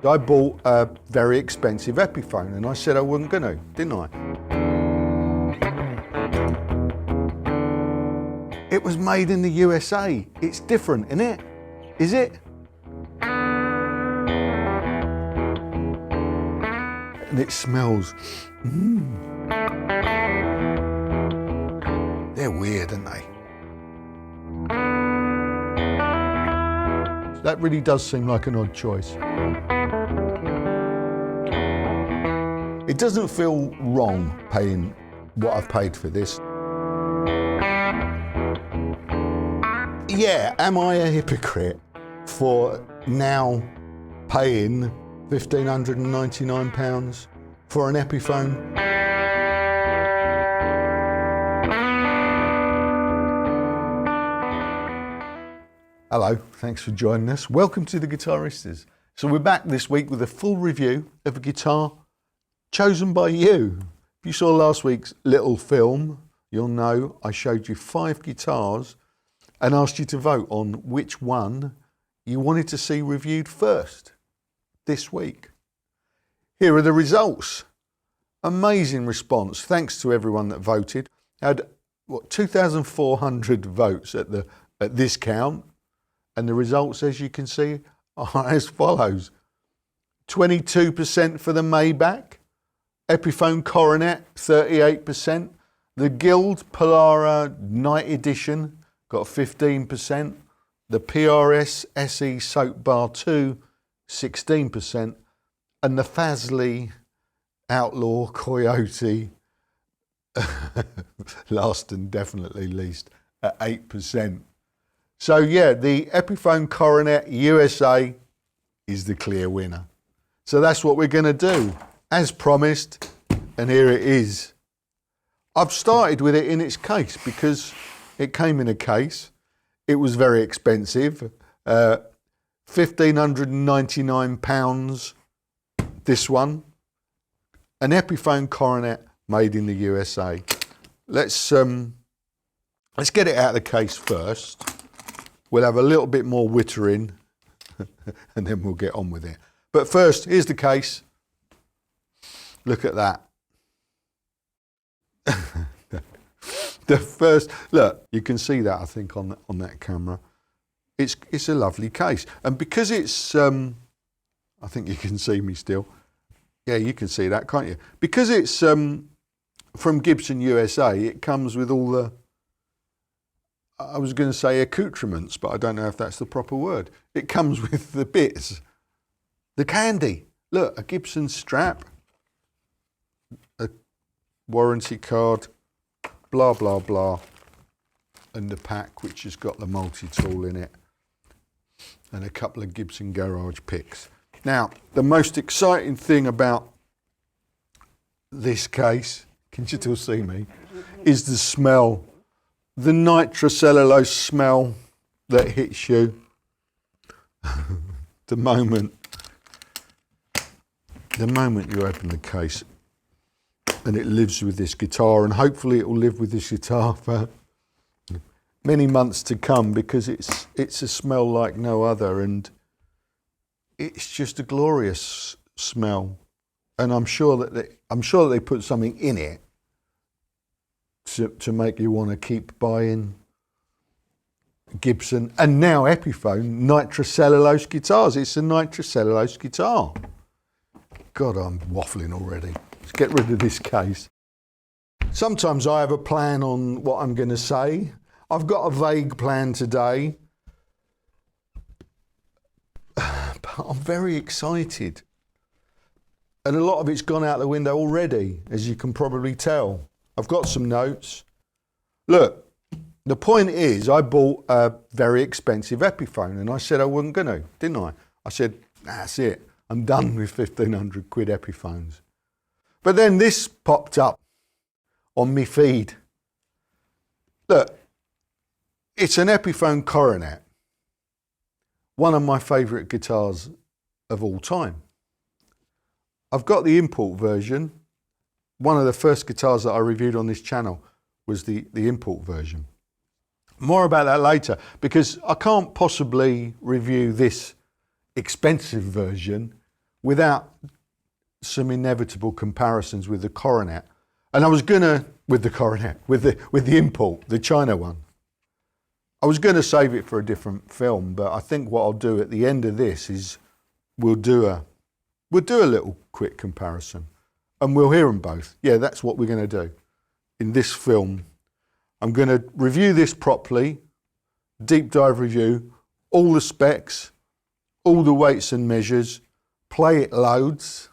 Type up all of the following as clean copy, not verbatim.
I bought a very expensive Epiphone and I said I wasn't going to, didn't I? It was made in the USA. It's different, isn't it? Is it? And it smells. They're weird, aren't they? That really does seem like an odd choice. It doesn't feel wrong paying what I've paid for this. Yeah, am I a hypocrite for now paying £1,599 for an Epiphone? Hello, thanks for joining us. Welcome to the Guitaristas. So we're back this week with a full review of a guitar chosen by you. If you saw last week's little film, you'll know I showed you 5 guitars and asked you to vote on which one you wanted to see reviewed first this week. Here are the results. Amazing response. Thanks to everyone that voted. Had 2,400 votes at this count. And the results, as you can see, are as follows. 22% for the Maybach, Epiphone Coronet, 38%, the Guild Polara Night Edition got 15%, the PRS SE Soap Bar 2, 16%, and the Fasley Outlaw Coyote, last and definitely least, at 8%. So yeah, the Epiphone Coronet USA is the clear winner. So that's what we're going to do, as promised, and here it is. I've started with it in its case because it came in a case. It was very expensive, £1,599, this one. An Epiphone Coronet made in the USA. Let's get it out of the case first. We'll have a little bit more wittering and then we'll get on with it. But first, here's the case. Look at that. The first, look, you can see that I think on that camera. It's a lovely case. And because it's, I think you can see me still. Yeah, you can see that, can't you? Because it's from Gibson USA, it comes with all the, I was going to say accoutrements, but I don't know if that's the proper word. It comes with the bits, the candy. Look, a Gibson strap, a warranty card, blah, blah, blah, and the pack, which has got the multi-tool in it, and a couple of Gibson garage picks. Now, the most exciting thing about this case, can you still see me, is the smell. The nitro-cellulose smell that hits you the moment you open the case, and it lives with this guitar, and hopefully it will live with this guitar for many months to come, because it's a smell like no other, and it's just a glorious smell. And I'm sure that they put something in it to make you want to keep buying Gibson and now Epiphone nitro-cellulose guitars. It's a nitro-cellulose guitar. God, I'm waffling already. Let's get rid of this case. Sometimes I have a plan on what I'm going to say. I've got a vague plan today, but I'm very excited. And a lot of it's gone out the window already, as you can probably tell. I've got some notes. Look, the point is I bought a very expensive Epiphone and I said I wasn't going to, didn't I? I said, that's it. I'm done with 1,500 quid Epiphones. But then this popped up on my feed. Look, it's an Epiphone Coronet. One of my favourite guitars of all time. I've got the import version. One of the first guitars that I reviewed on this channel was the import version. More about that later, because I can't possibly review this expensive version without some inevitable comparisons with the Coronet. And I was gonna, with the Coronet, with the import, the China one. I was gonna save it for a different film, but I think what I'll do at the end of this is we'll do a little quick comparison, and we'll hear them both. Yeah, that's what we're gonna do in this film. I'm gonna review this properly, deep dive review, all the specs, all the weights and measures, play it loads.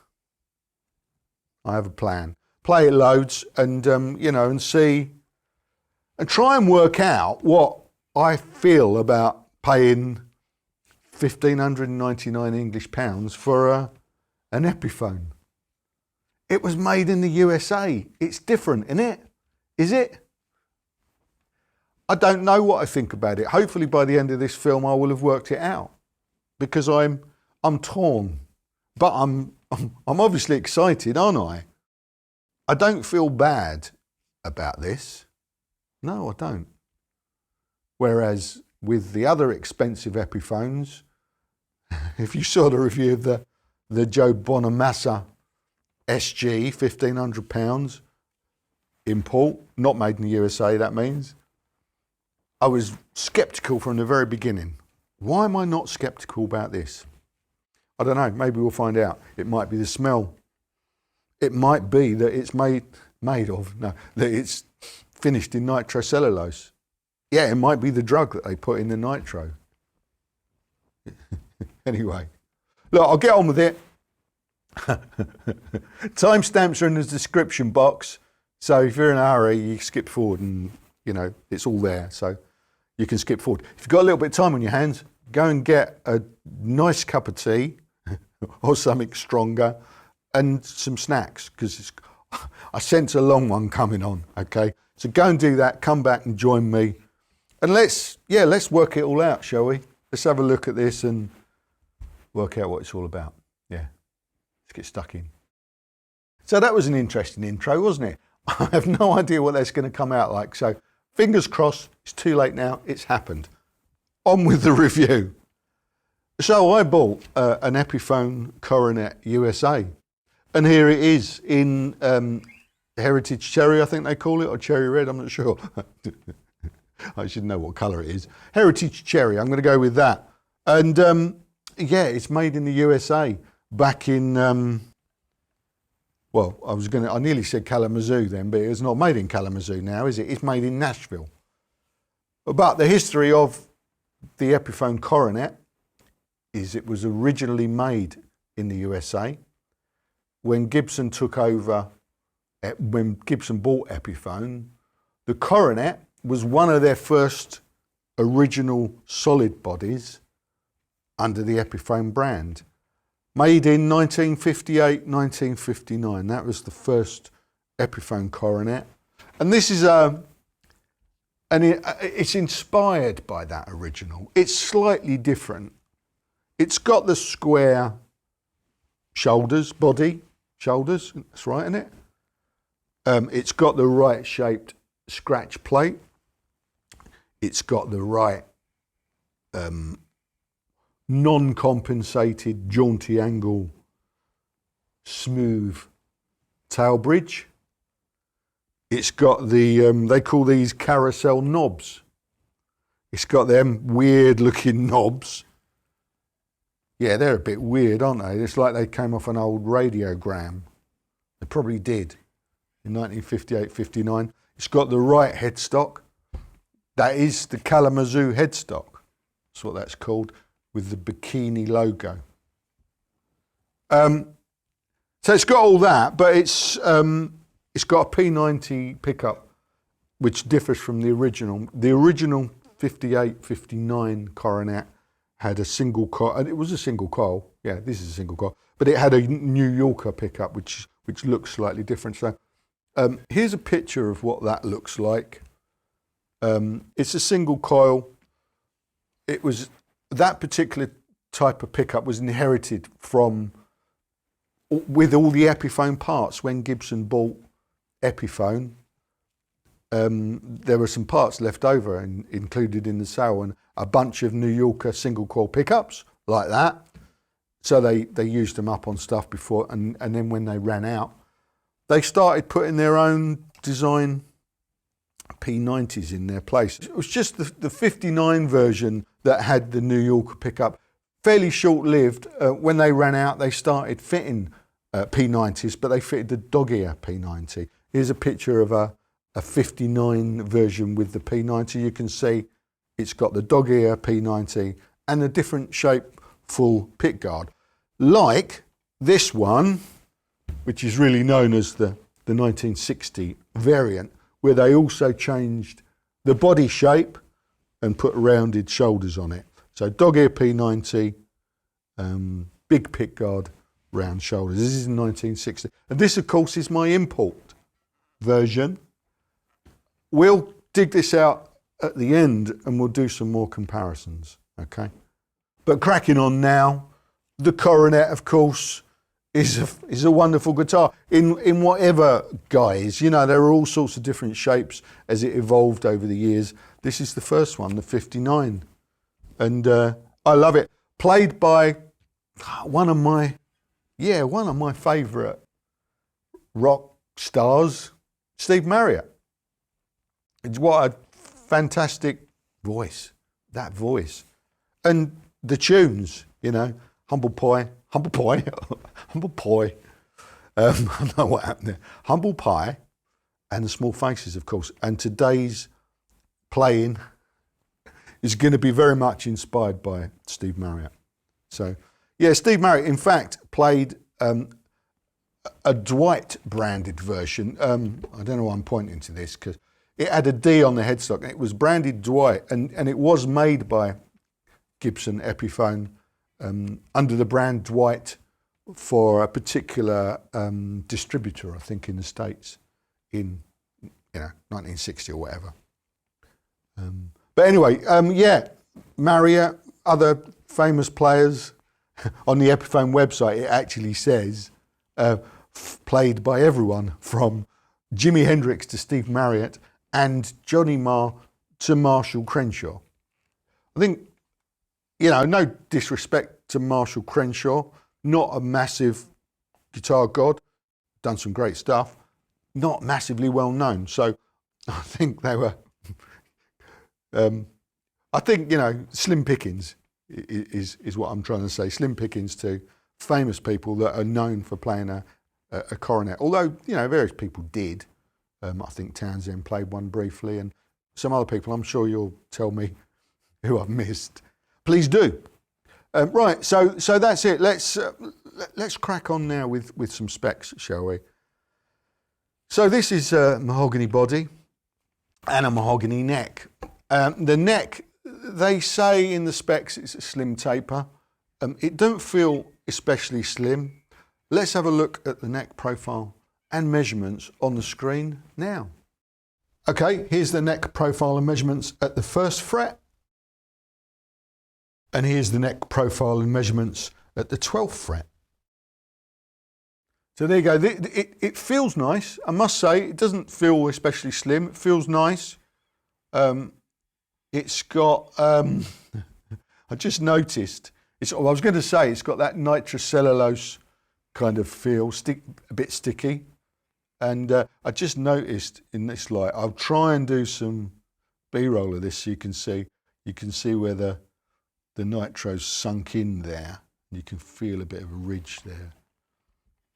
I have a plan. Play it loads and, you know, and see, and try and work out what I feel about paying 1,599 English pounds for an Epiphone. It was made in the USA. It's different, isn't it? Is it? I don't know what I think about it. Hopefully by the end of this film I will have worked it out, because I'm torn, but I'm obviously excited, aren't I? I don't feel bad about this. No, I don't. Whereas with the other expensive Epiphones, if you saw the review of the Joe Bonamassa SG, £1,500 import, not made in the USA, that means, I was sceptical from the very beginning. Why am I not sceptical about this? I don't know, maybe we'll find out. It might be the smell. It might be that it's that it's finished in nitro-cellulose. Yeah, it might be the drug that they put in the nitro. Anyway, look, I'll get on with it. Timestamps are in the description box, so if you're in a hurry, you skip forward and, you know, it's all there, so you can skip forward. If you've got a little bit of time on your hands, go and get a nice cup of tea or something stronger and some snacks, because I sense a long one coming on, okay? So go and do that, come back and join me. And let's work it all out, shall we? Let's have a look at this and work out what it's all about. Yeah, let's get stuck in. So that was an interesting intro, wasn't it? I have no idea what that's going to come out like. So fingers crossed, it's too late now, it's happened. On with the review. So I bought an Epiphone Coronet USA. And here it is in Heritage Cherry, I think they call it, or Cherry Red, I'm not sure. I should know what colour it is. Heritage Cherry, I'm going to go with that. And yeah, it's made in the USA back in, well, I nearly said Kalamazoo then, but it's not made in Kalamazoo now, is it? It's made in Nashville. But the history of the Epiphone Coronet is it was originally made in the USA. When Gibson took over, when Gibson bought Epiphone, the Coronet was one of their first original solid bodies under the Epiphone brand. Made in 1958, 1959. That was the first Epiphone Coronet. And this is it's inspired by that original. It's slightly different. It's got the square shoulders, that's right, isn't it? It's got the right shaped scratch plate. It's got the right non-compensated jaunty angle smooth tailbridge. It's got the, they call these carousel knobs. It's got them weird looking knobs. Yeah, they're a bit weird, aren't they? It's like they came off an old radiogram. They probably did in 1958, 59. It's got the right headstock. That is the Kalamazoo headstock. That's what that's called, with the bikini logo. So it's got all that, but it's got a P90 pickup, which differs from the original. The original 58, 59 Coronet had a single coil, and it was a single coil. Yeah, this is a single coil, but it had a New Yorker pickup, which looks slightly different. So here's a picture of what that looks like. It's a single coil. It was, that particular type of pickup was inherited from, with all the Epiphone parts. When Gibson bought Epiphone, there were some parts left over and included in the sale, and a bunch of New Yorker single coil pickups like that. So they used them up on stuff before, and then when they ran out, they started putting their own design P90s in their place. It was just the 59 version that had the New Yorker pickup. Fairly short-lived. When they ran out, they started fitting P90s, but they fitted the dog ear P90. Here's a picture of a 59 version with the P90. You can see it's got the dog ear P90 and a different shape full pickguard. Like this one, which is really known as the 1960 variant, where they also changed the body shape and put rounded shoulders on it. So dog ear P90, big pickguard, round shoulders. This is 1960. And this, of course, is my import version. We'll dig this out at the end and we'll do some more comparisons, okay? But cracking on now, the Coronet, of course, is a wonderful guitar in whatever guise. You know, there are all sorts of different shapes as it evolved over the years. This is the first one, the 59, and I love it. Played by one of my favourite rock stars, Steve Marriott. It's what a fantastic voice, that voice, and the tunes. You know, Humble Pie. I don't know what happened there. Humble Pie and the Small Faces, of course. And today's playing is going to be very much inspired by Steve Marriott. So, yeah, Steve Marriott, in fact, played a Dwight branded version. I don't know why I'm pointing to this because it had a D on the headstock. And it was branded Dwight, and it was made by Gibson Epiphone under the brand Dwight for a particular distributor, I think, in the States in 1960 or whatever. But anyway, yeah, Marriott, other famous players. On the Epiphone website, it actually says played by everyone from Jimi Hendrix to Steve Marriott and Johnny Marr to Marshall Crenshaw. I think, you know, no disrespect to Marshall Crenshaw, not a massive guitar god, done some great stuff, not massively well known. So I think they were, I think, you know, slim pickings is what I'm trying to say. Slim pickings to famous people that are known for playing a Coronet. Although, you know, various people did. I think Townsend played one briefly, and some other people, I'm sure you'll tell me who I've missed. Please do. Right, so that's it. Let's crack on now with some specs, shall we? So this is a mahogany body and a mahogany neck. The neck, they say in the specs it's a slim taper. It don't feel especially slim. Let's have a look at the neck profile and measurements on the screen now. Okay, here's the neck profile and measurements at the 1st fret. And here's the neck profile and measurements at the 12th fret. So there you go. It feels nice. I must say, it doesn't feel especially slim. It feels nice. It's got, I just noticed, I was going to say, it's got that nitro-cellulose kind of feel, a bit sticky. And I just noticed in this light, I'll try and do some B-roll of this so you can see where the nitro's sunk in there. You can feel a bit of a ridge there.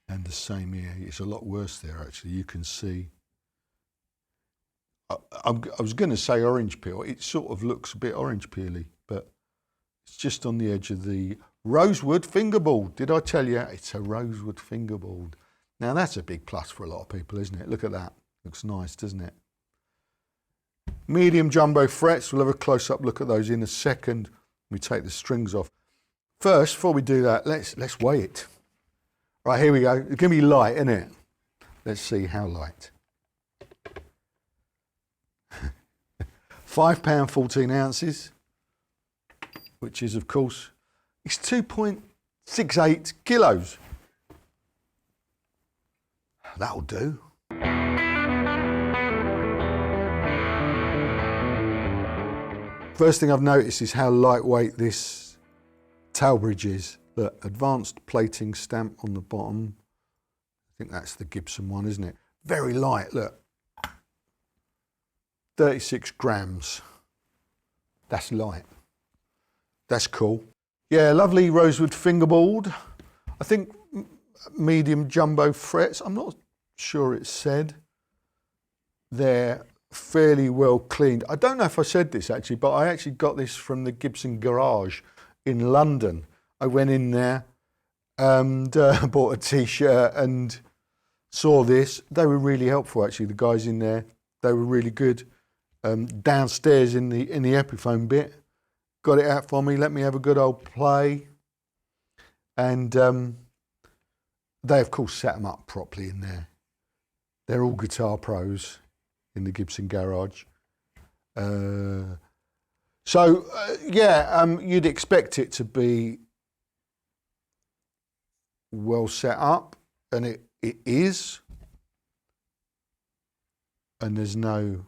And the same here. It's a lot worse there, actually. You can see. I was going to say orange peel. It sort of looks a bit orange peely, but it's just on the edge of the rosewood fingerboard. Did I tell you? It's a rosewood fingerboard. Now, that's a big plus for a lot of people, isn't it? Look at that. Looks nice, doesn't it? Medium jumbo frets. We'll have a close-up look at those in a second. We take the strings off. First, before we do that, let's weigh it. Right, here we go. It's going to be light, isn't it? Let's see how light. £5, 14 ounces, which is, of course, it's 2.68 kilos. That'll do. First thing I've noticed is how lightweight this tailbridge is. the advanced plating stamp on the bottom. I think that's the Gibson one, isn't it? Very light, look. 36 grams. That's light. That's cool. Yeah, lovely rosewood fingerboard. I think medium jumbo frets. I'm not sure it said. They're fairly well cleaned. I don't know if I said this actually, but I actually got this from the Gibson garage in London. I went in there and bought a t-shirt and saw this. They were really helpful actually, the guys in there. They were really good. Downstairs in the Epiphone bit, got it out for me, let me have a good old play. And they of course set them up properly in there. They're all guitar pros in the Gibson garage. You'd expect it to be well set up, and it is. And there's no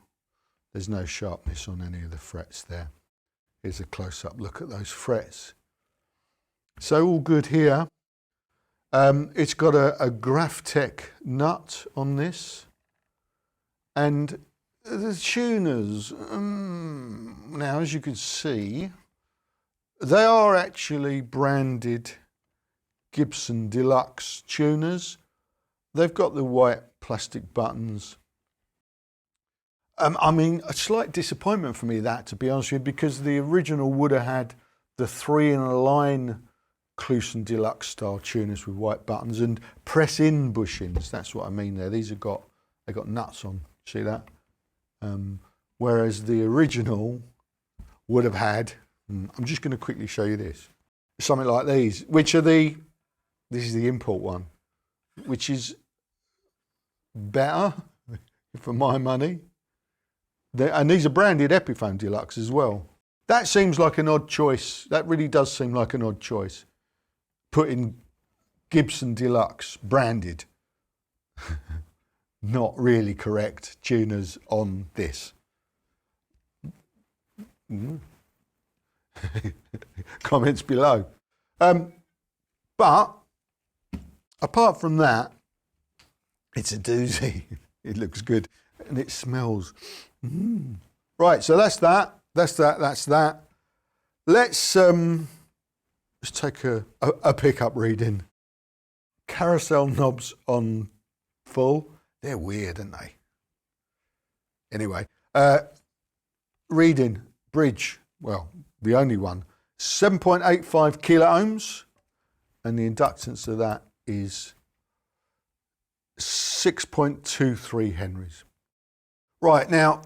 sharpness on any of the frets there. Here's a close-up look at those frets. So all good here. It's got a Graphtec nut on this. And the tuners, now as you can see, they are actually branded Gibson Deluxe tuners. They've got the white plastic buttons. I mean, a slight disappointment for me that, to be honest with you, because the original would have had the 3-in-a-line Cluson Deluxe style tuners with white buttons and press-in bushings. That's what I mean there. These have got, they got nuts on. See that? Whereas the original would have had, I'm just going to quickly show you this, something like these, which are this is the import one, which is better for my money. And these are branded Epiphone Deluxe as well. That seems like an odd choice. That really does seem like an odd choice. Putting Gibson Deluxe branded, not really correct tuners on this. Comments below. But apart from that, it's a doozy. It looks good and it smells. Right, so that's that. That's that. Let's take a pickup reading. Carousel knobs on full. They're weird, aren't they? Anyway, reading bridge. Well, the only one. 7.85 kilo ohms, and the inductance of that is 6.23 henries. Right, now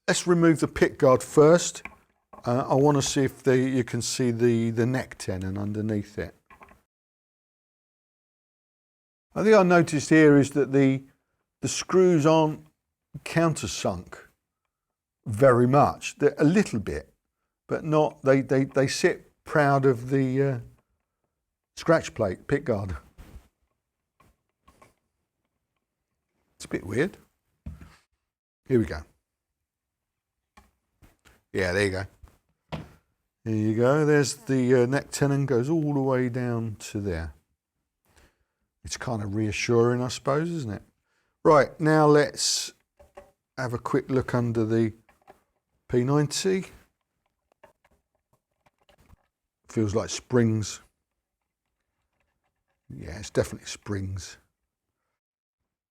let's remove the pick guard first. I want to see if you can see the neck tenon underneath it. I think I noticed here is that the screws aren't countersunk very much. They're a little bit, but not. They sit proud of the scratch plate pick guard. It's a bit weird. Here we go. Yeah, there you go. There you go. There's the neck tenon, goes all the way down to there. It's kind of reassuring, I suppose, isn't it? Right, now let's have a quick look under the P90. Feels like springs. Yeah, it's definitely springs.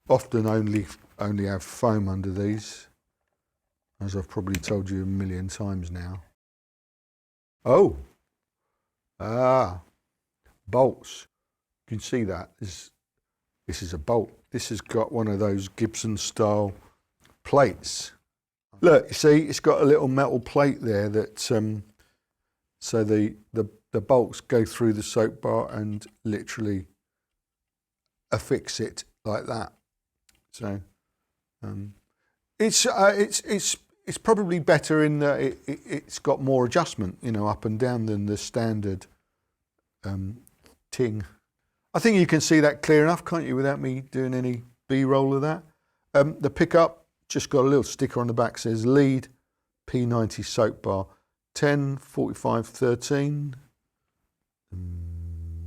Often only have foam under these, as I've probably told you a million times now. Oh, bolts. You can see that. This is a bolt. This has got one of those Gibson style plates. Look, you see, it's got a little metal plate there that, so the bolts go through the soap bar and literally affix it like that. So it's probably better in that it's got more adjustment, you know, up and down than the standard ting. I think you can see that clear enough, can't you, without me doing any B-roll of that. The pickup just got a little sticker on the back, says lead P90 soap bar 10, 45, 13.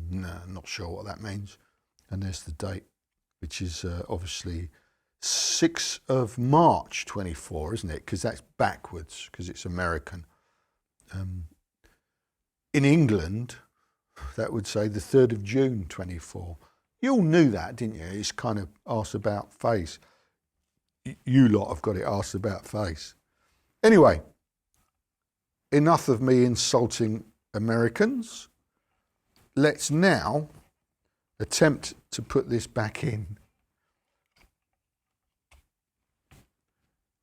No, not sure what that means. And there's the date, which is obviously 6th of March 24, isn't it? Because that's backwards, because it's American. In England, that would say the 3rd of June 24. You all knew that, didn't you? It's kind of arse about face. You lot have got it arse about face. Anyway, enough of me insulting Americans. Let's now attempt to put this back in,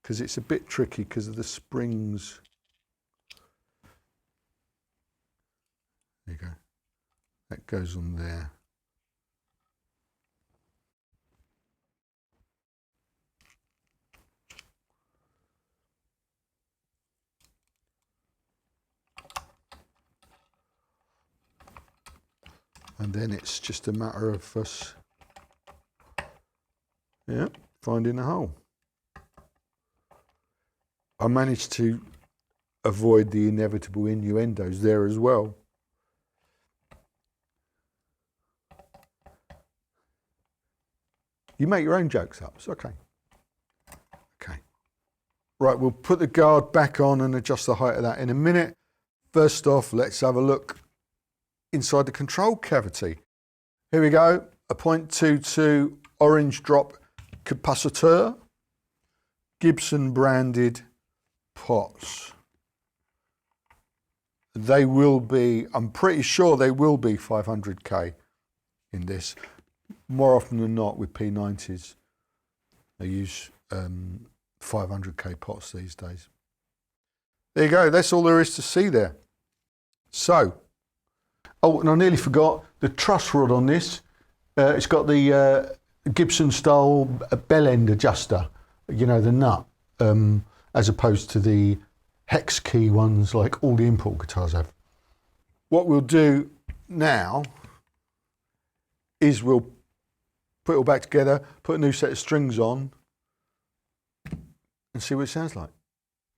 because it's a bit tricky because of the springs. There you go. That goes on there. And then it's just a matter of us, finding a hole. I managed to avoid the inevitable innuendos there as well. You make your own jokes up, it's okay. Okay. Right, we'll put the guard back on and adjust the height of that in a minute. First off, let's have a look inside the control cavity. Here we go, a 0.22 orange drop capacitor, Gibson branded pots. They will be, I'm pretty sure they will be 500k in this. More often than not with P90s, they use 500k pots these days. There you go, that's all there is to see there. So, oh, and I nearly forgot the truss rod on this. It's got the Gibson style bell end adjuster, you know, the nut, as opposed to the hex key ones like all the import guitars have. What we'll do now is we'll put it all back together, put a new set of strings on, and see what it sounds like.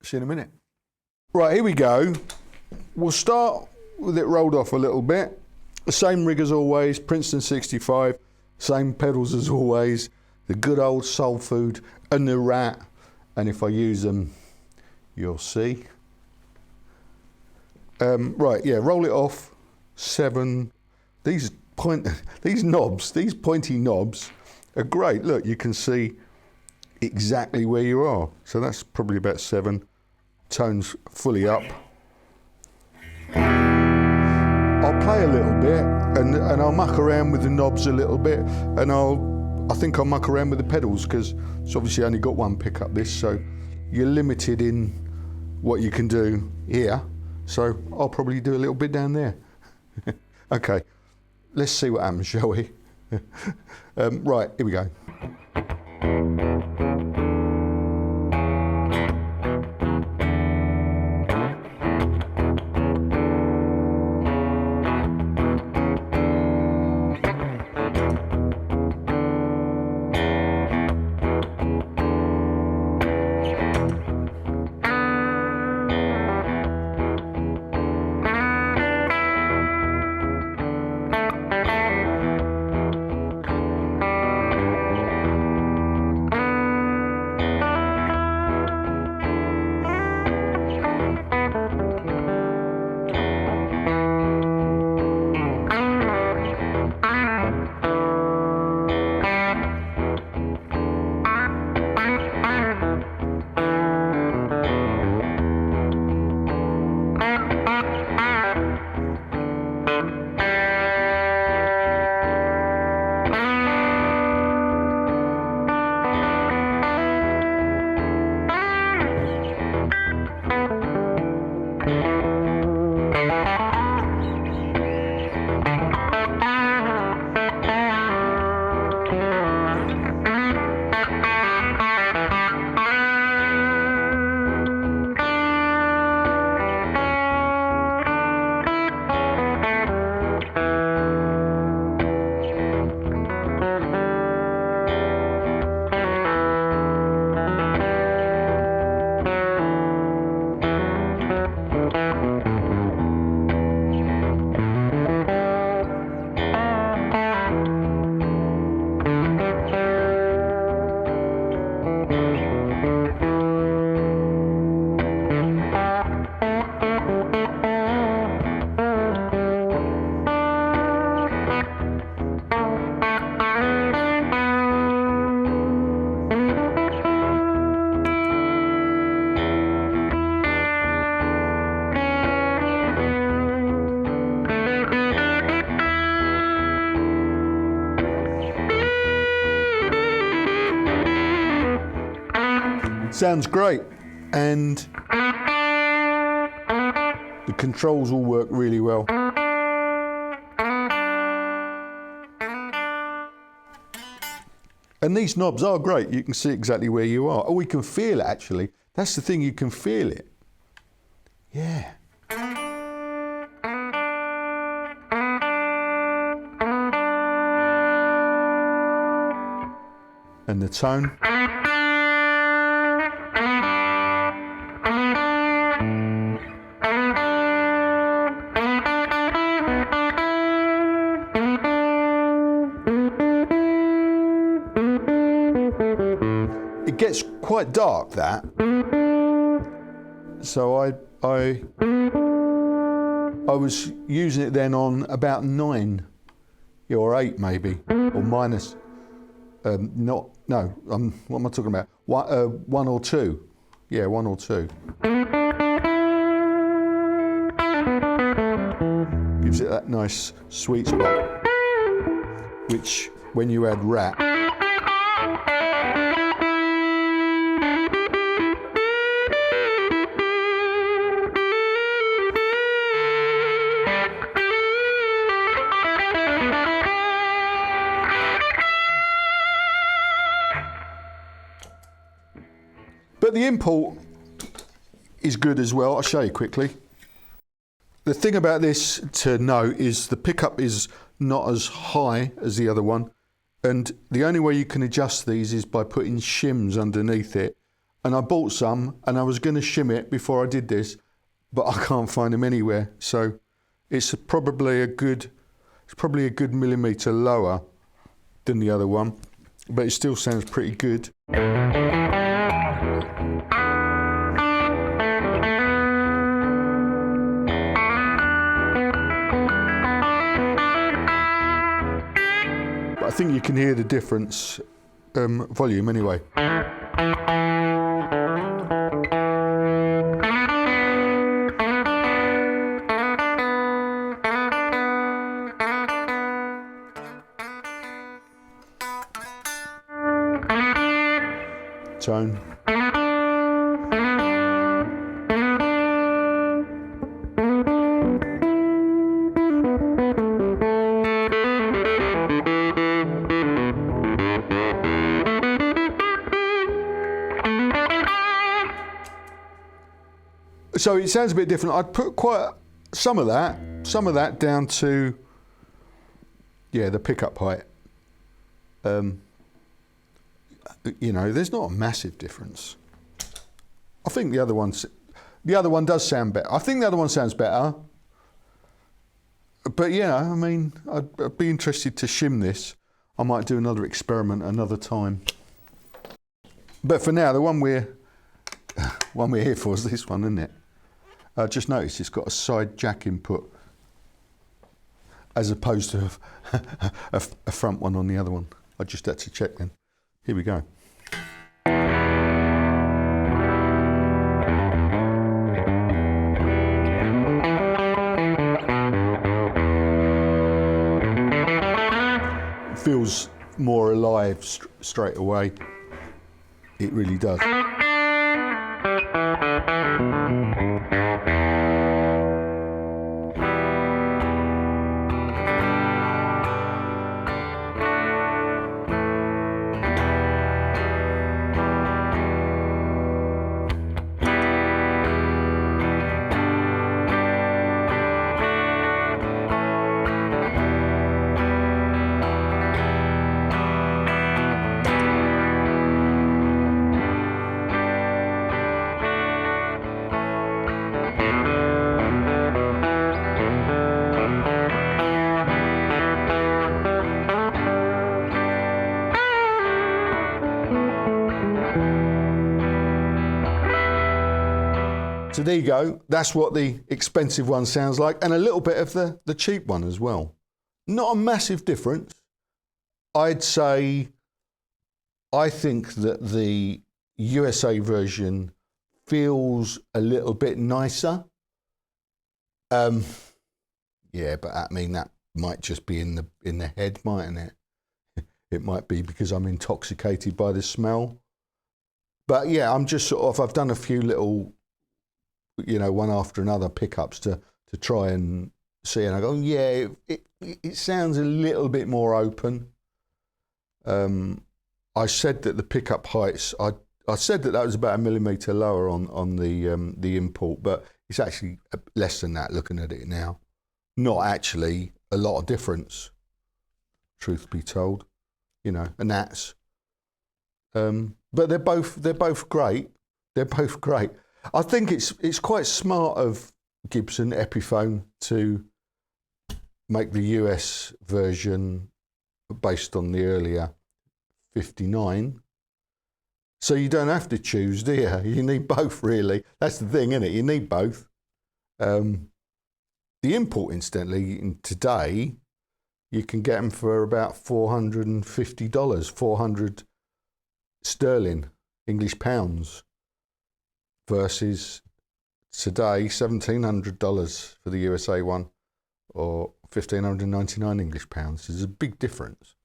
See you in a minute. Right, here we go. We'll start with it rolled off a little bit. The same rig as always, Princeton 65, same pedals as always, the good old soul food and the rat. And if I use them, you'll see. Right, yeah, roll it off. 7. These knobs, these pointy knobs are great. Look, you can see exactly where you are. So that's probably about 7. Tones fully up. I'll play a little bit and I'll muck around with the knobs a little bit, and I think I'll muck around with the pedals because it's obviously only got one pickup this, so you're limited in what you can do here. So I'll probably do a little bit down there. Okay, let's see what happens, shall we? Right, here we go. Sounds great, and the controls all work really well. And these knobs are great. You can see exactly where you are. Oh, we can feel it actually. That's the thing, you can feel it. Yeah. And the tone. It gets quite dark, that. So I was using it then on about 9 or 8 maybe, or minus. What am I talking about? 1 or 2. Yeah, 1 or 2. Gives it that nice sweet spot, which when you add rat, but the import is good as well. I'll show you quickly. The thing about this to note is the pickup is not as high as the other one, and the only way you can adjust these is by putting shims underneath it. And I bought some, and I was going to shim it before I did this, but I can't find them anywhere. So it's probably a good millimetre lower than the other one, but it still sounds pretty good. I think you can hear the difference, volume anyway. Tone. So it sounds a bit different. I'd put quite some of that down to, yeah, the pickup height. You know, there's not a massive difference. I think the other one does sound better. I think the other one sounds better. But yeah, I mean, I'd be interested to shim this. I might do another experiment another time. But for now, the one we're here for is this one, isn't it? Just notice it's got a side jack input as opposed to a front one on the other one. I just had to check then. Here we go. It feels more alive straight away. It really does. So there you go, that's what the expensive one sounds like, and a little bit of the cheap one as well. Not a massive difference. I'd say, I think that the USA version feels a little bit nicer. Yeah, but I mean, that might just be in the head, mightn't it? It might be because I'm intoxicated by the smell. But yeah, I'm just sort of, I've done a few little, you know, one after another pickups to try and see, and I go, yeah, it sounds a little bit more open. I said that the pickup heights, I said that was about 1 millimetre lower on the import, but it's actually less than that looking at it now. Not actually a lot of difference, truth be told, you know, and that's. But they're both great. They're both great. I think it's quite smart of Gibson Epiphone to make the US version based on the earlier 59. So you don't have to choose, do you? You need both, really. That's the thing, isn't it? You need both. The import, incidentally, today, you can get them for about $450, 400 sterling, English pounds, versus today, $1,700 for the USA one, or 1,599 English pounds. There's a big difference,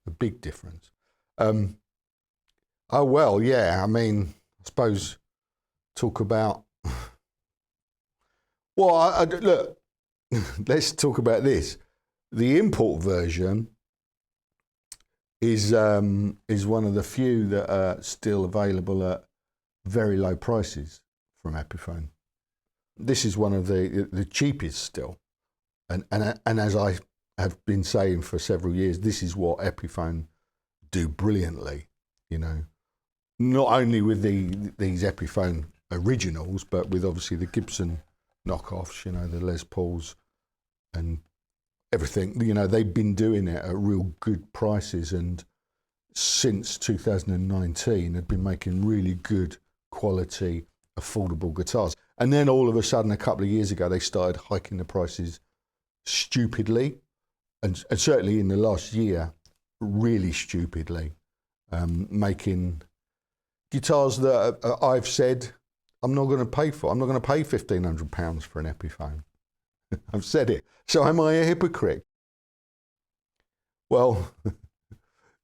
a big difference. Oh, well, yeah, I mean, I suppose talk about, well, look, let's talk about this. The import version is one of the few that are still available at very low prices from Epiphone. This is one of the cheapest still. And as I have been saying for several years, this is what Epiphone do brilliantly, you know. Not only with these Epiphone originals, but with obviously the Gibson knockoffs, you know, the Les Pauls and everything. You know, they've been doing it at real good prices, and since 2019 had been making really good quality, affordable guitars. And then all of a sudden, a couple of years ago, they started hiking the prices stupidly, and certainly in the last year, really stupidly, making guitars that I've said I'm not going to pay for. I'm not going to pay £1,500 for an Epiphone. I've said it. So am I a hypocrite? Well,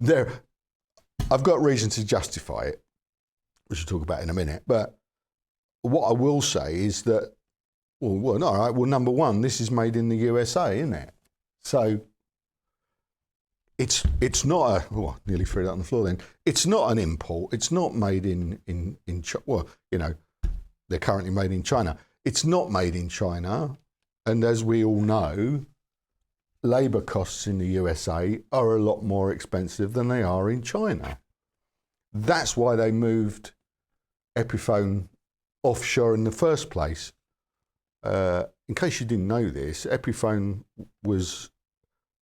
I've got reason to justify it, which we'll talk about in a minute. But what I will say is that, well, all right. Well, number one, this is made in the USA, isn't it? So it's not a, nearly threw that on the floor then. It's not an import. It's not made in China. Well, you know, they're currently made in China. It's not made in China. And as we all know, labour costs in the USA are a lot more expensive than they are in China. That's why they moved Epiphone offshore in the first place. In case you didn't know this, Epiphone was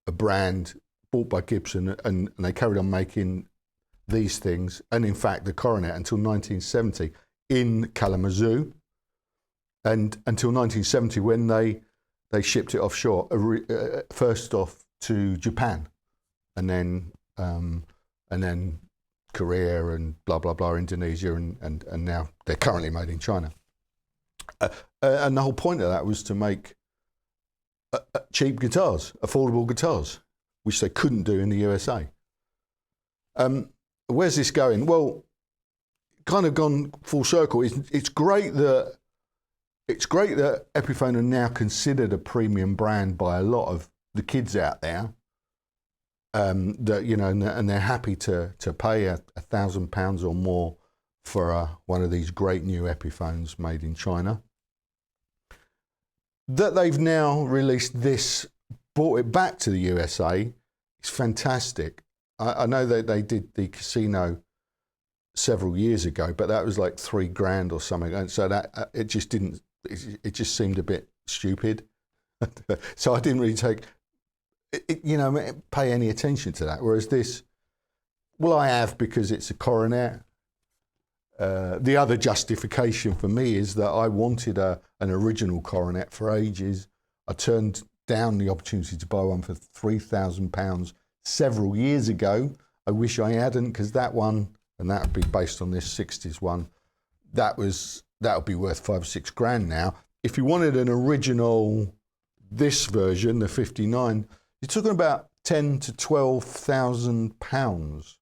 a brand bought by Gibson, and they carried on making these things, and in fact the Coronet, until 1970 in Kalamazoo, and until 1970 when they shipped it offshore, first off to Japan, and then Korea and blah blah blah, Indonesia, and now they're currently made in China. And the whole point of that was to make cheap guitars, affordable guitars, which they couldn't do in the USA. Where's this going? Well, kind of gone full circle. It's great that Epiphone are now considered a premium brand by a lot of the kids out there. That, you know, and they're happy to pay £1,000 or more for one of these great new Epiphones made in China. That they've now released this, brought it back to the USA, is fantastic. I know that they did the Casino several years ago, but that was like $3,000 or something, and so that it just seemed a bit stupid. So I didn't really pay any attention to that. Whereas this, well, I have, because it's a Coronet. The other justification for me is that I wanted an original Coronet for ages. I turned down the opportunity to buy one for £3,000 several years ago. I wish I hadn't, because that one, and that would be based on this 60s one, that would be worth $5 or $6 now. If you wanted an original, this version, the 59, you're talking about £10,000 to £12,000.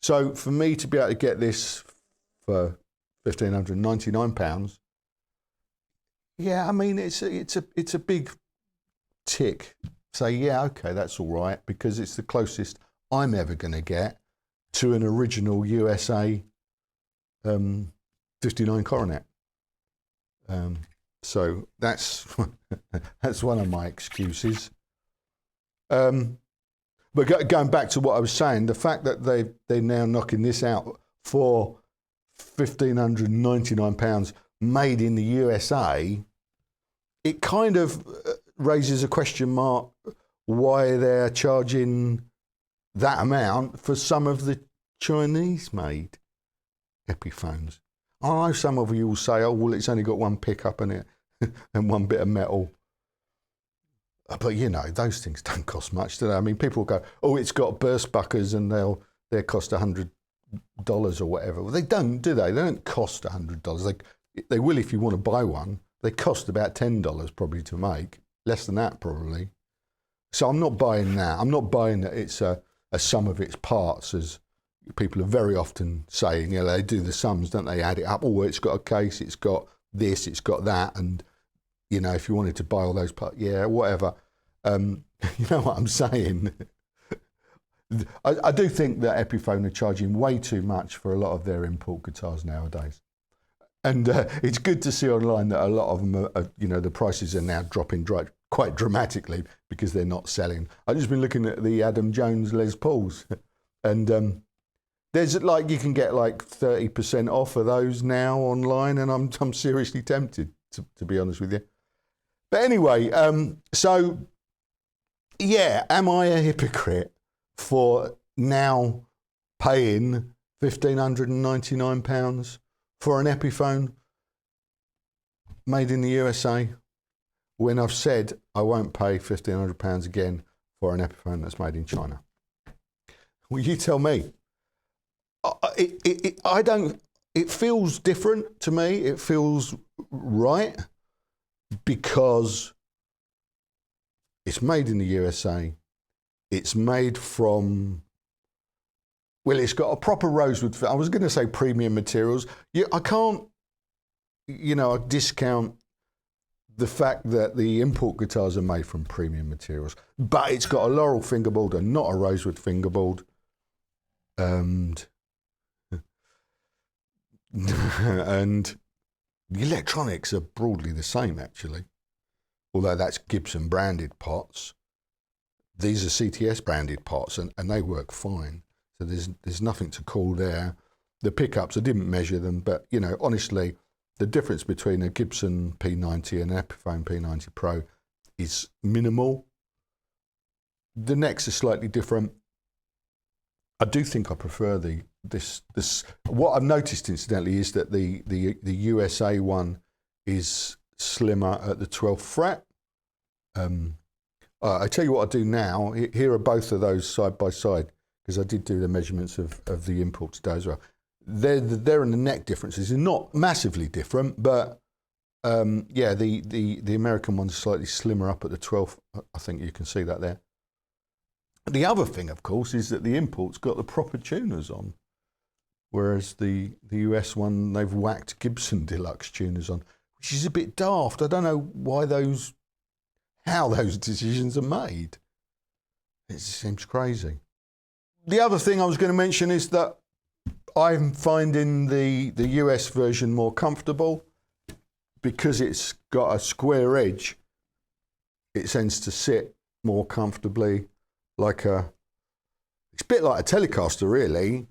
So for me to be able to get this for £1,599. Yeah, I mean it's a big tick. Say, yeah, okay, that's all right, because it's the closest I'm ever going to get to an original USA 59 Coronet. So that's that's one of my excuses. But going back to what I was saying, the fact that they're now knocking this out for £1,599 made in the USA, it kind of raises a question mark why they're charging that amount for some of the Chinese-made Epiphones. I know some of you will say, oh, well, it's only got one pickup in it and one bit of metal. But, you know, those things don't cost much, do they? I mean, people go, oh, it's got burst buckers and they'll cost $100 or whatever. Well, they don't, do they? They don't cost $100. They will if you want to buy one. They cost about $10 probably to make, less than that probably. So I'm not buying that. I'm not buying that it's a sum of its parts, as people are very often saying. You know, they do the sums, don't they? Add it up. Oh, it's got a case, it's got this, it's got that, and you know, if you wanted to buy all those parts, yeah, whatever. You know what I'm saying? I do think that Epiphone are charging way too much for a lot of their import guitars nowadays. And it's good to see online that a lot of them are, you know, the prices are now dropping quite dramatically because they're not selling. I've just been looking at the Adam Jones Les Pauls, and there's like, you can get like 30% off of those now online, and I'm seriously tempted, to be honest with you. But anyway, so yeah, am I a hypocrite for now paying £1,599 for an Epiphone made in the USA, when I've said I won't pay £1,500 again for an Epiphone that's made in China? Well, you tell me. I don't. It feels different to me. It feels right because it's made in the USA. It's made from, well, it's got a proper rosewood. I was going to say premium materials. I can't, you know, discount the fact that the import guitars are made from premium materials, but it's got a laurel fingerboard and not a rosewood fingerboard. And the electronics are broadly the same, actually. Although that's Gibson branded pots. These are CTS branded pots, and they work fine. So there's nothing to call there. The pickups, I didn't measure them, but you know, honestly, the difference between a Gibson P90 and an Epiphone P90 Pro is minimal. The necks are slightly different. I do think I prefer this. What I've noticed, incidentally, is that the USA one is slimmer at the 12th fret. I tell you what I do now. Here are both of those side by side, because I did do the measurements of the import today as well. They're in the neck differences. They're not massively different, but yeah, the American one's slightly slimmer up at the 12th. I think you can see that there. The other thing, of course, is that the import's got the proper tuners on, whereas the US one, they've whacked Gibson Deluxe tuners on, which is a bit daft. I don't know how those decisions are made. It seems crazy. The other thing I was going to mention is that I'm finding the US version more comfortable because it's got a square edge. It tends to sit more comfortably, it's a bit like a Telecaster, really,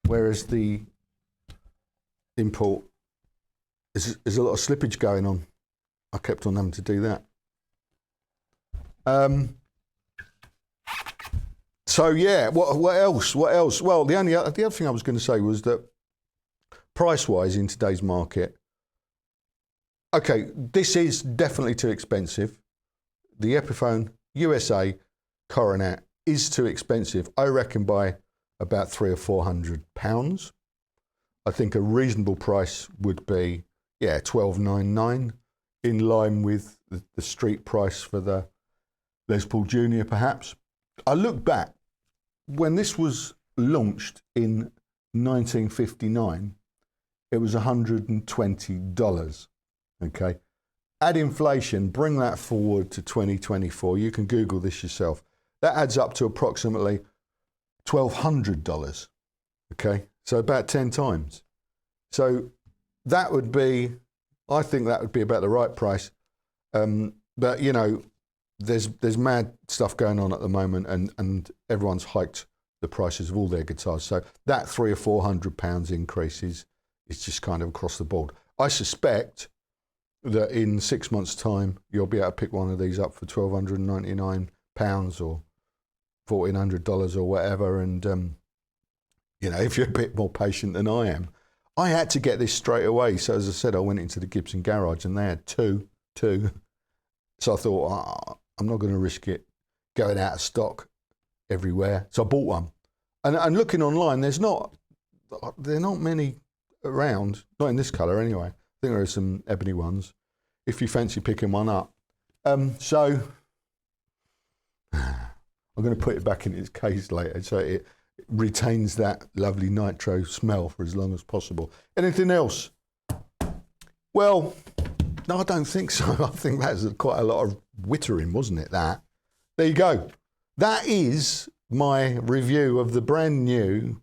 whereas the import there's a lot of slippage going on. I kept on having to do that. So yeah, what else? Well, the other thing I was going to say was that price-wise in today's market, okay, this is definitely too expensive. The Epiphone USA Coronet is too expensive, I reckon, by about £300 or £400. I think a reasonable price would be, yeah, $12.99, in line with the street price for the Les Paul Junior, perhaps. I look back, when this was launched in 1959, it was $120. Okay. Add inflation, bring that forward to 2024. You can Google this yourself. That adds up to approximately $1,200. Okay. So about 10 times. So that would be, I think that would be about the right price. But you know, there's mad stuff going on at the moment, and everyone's hiked the prices of all their guitars. So that £300 or £400 increase is just kind of across the board. I suspect that in 6 months' time, you'll be able to pick one of these up for £1,299 or $1,400 or whatever. And, you know, if you're a bit more patient than I am, I had to get this straight away. So as I said, I went into the Gibson garage and they had two. So I thought, I'm not going to risk it going out of stock everywhere. So I bought one. And looking online, there are not many around, not in this colour anyway. I think there are some ebony ones, if you fancy picking one up. So I'm going to put it back in its case later so it retains that lovely nitro smell for as long as possible. Anything else? Well, no, I don't think so. I think that's quite a lot of wittering, wasn't it, that? There you go. That is my review of the brand new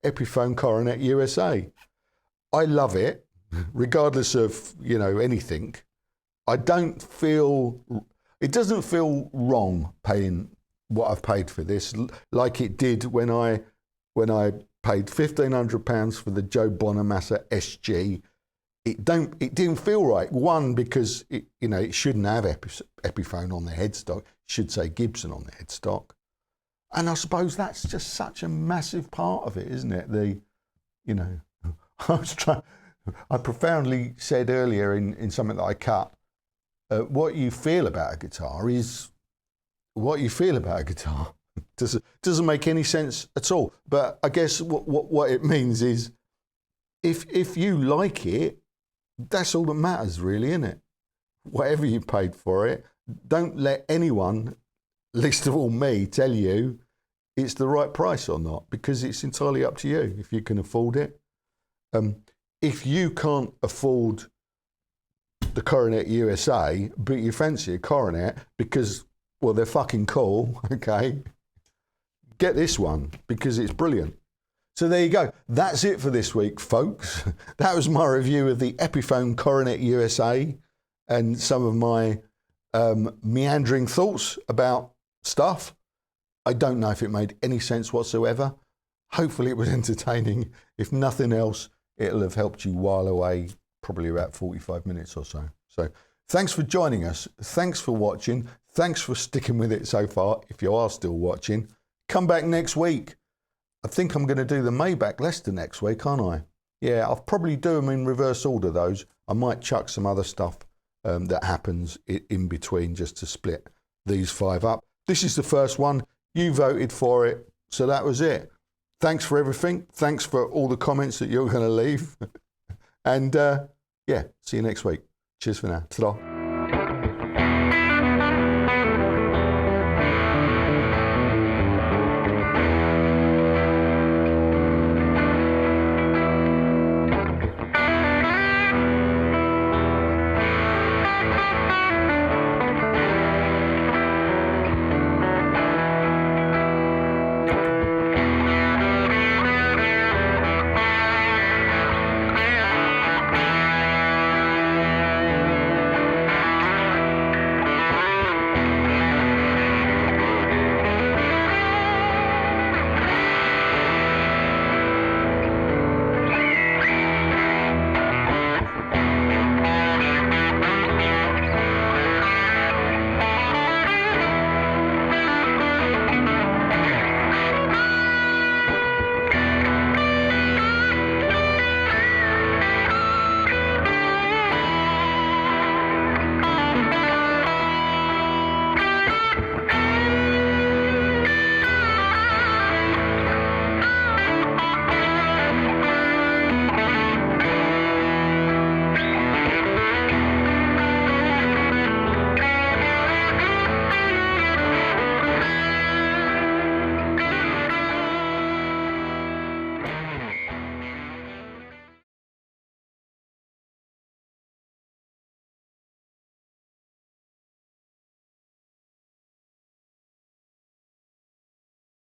Epiphone Coronet USA. I love it, regardless of, you know, anything. It doesn't feel wrong paying what I've paid for this, like it did when I paid £1,500 for the Joe Bonamassa SG. It didn't feel right. One, because it shouldn't have Epiphone on the headstock. It should say Gibson on the headstock. And I suppose that's just such a massive part of it, isn't it? I profoundly said earlier in something that I cut, what you feel about a guitar is what you feel about a guitar. Doesn't make any sense at all. But I guess what it means is if you like it, that's all that matters, really, isn't it? Whatever you paid for it, don't let anyone, least of all me, tell you it's the right price or not, because it's entirely up to you if you can afford it. If you can't afford the Coronet USA, but you fancy a Coronet because, well, they're fucking cool, okay, get this one because it's brilliant. So there you go. That's it for this week, folks. That was my review of the Epiphone Coronet USA and some of my meandering thoughts about stuff. I don't know if it made any sense whatsoever. Hopefully it was entertaining. If nothing else, it'll have helped you while away probably about 45 minutes or so. So thanks for joining us. Thanks for watching. Thanks for sticking with it so far. If you are still watching, come back next week. I think I'm going to do the Maybach Leicester next week, aren't I? Yeah, I'll probably do them in reverse order, those. I might chuck some other stuff that happens in between just to split these 5 up. This is the first one. You voted for it, so that was it. Thanks for everything. Thanks for all the comments that you're going to leave. And yeah, see you next week. Cheers for now. Ta-da.